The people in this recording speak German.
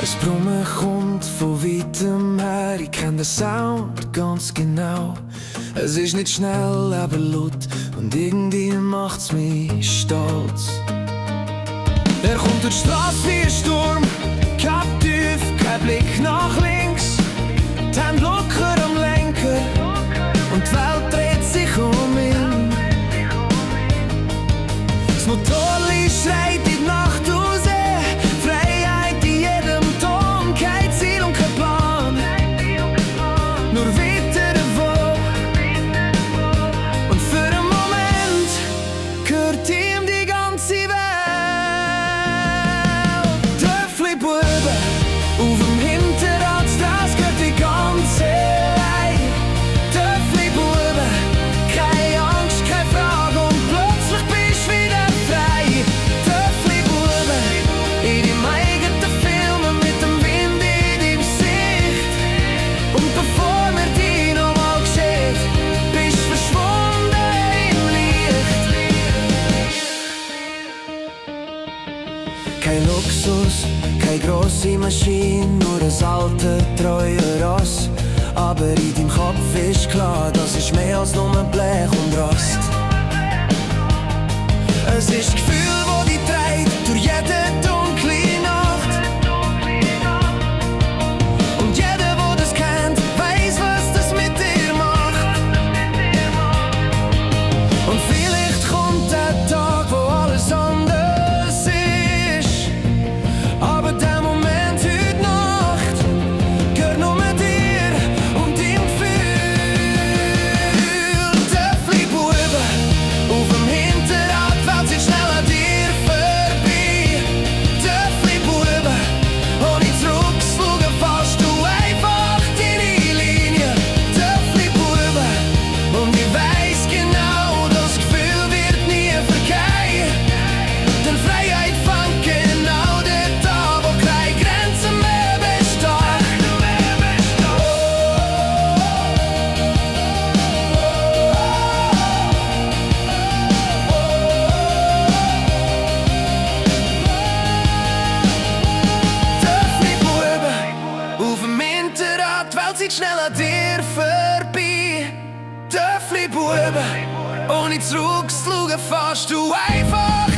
Es Brummen kommt von weitem her, ich kenn den Sound ganz genau. Es ist nicht schnell, aber laut und irgendwie macht's mich stolz. Er kommt durch die Straße wie ein Sturm, kein tief, kein Blick nach links. Die Hände locker am Lenker und die Welt dreht sich um ihn. Das Motorli schreit in die Nacht raus, Freiheit in jedem Ton, kein Ziel und kein Plan, nur weiter davon. Und für einen Moment gehört ihm die ganze Welt. Töffli-Buben auf dem Hinterrad, das gehört die ganze Welt. Töffli-Buben, keine Angst, keine Frage und plötzlich bist du wieder frei. Töffli-Buben, in deinem eigenen Film mit dem Wind in deinem Gesicht. Und bevor wir dich noch mal sehen, bist du verschwunden im Licht. Kein Luxus, keine grosse Maschine, nur ein alter, treuer Ross. Aber in deinem Kopf ist klar, das ist mehr als nur Blech und Rost. Es ist das Gefühl, das dich trägt durch jede dunkle Nacht. Und jeder, der das kennt, weiss, was das mit dir macht. Und vielleicht kommt der Tag, wo alles anders ist. Aber der Moment heute Nacht gehört nur dir und deinem Gefühl. Töffli-Buben auf dem Hinterrad, die Welt zieht schnell an dir vorbei. Töffli-Buben, ohne zurückzuschauen, fährst du einfach deine Linie. Töffli-Buben, und ich weiss genau, das Gefühl wird nie vergehen. Denn Freiheit fängt genau dort an, wo keine Grenzen mehr bestehen. Töffli-Buben auf dem Hinterrad, die Welt zieht schnell an dir vorbei. Töffli-Buben, ohne zurückzuschauen, fährst du einfach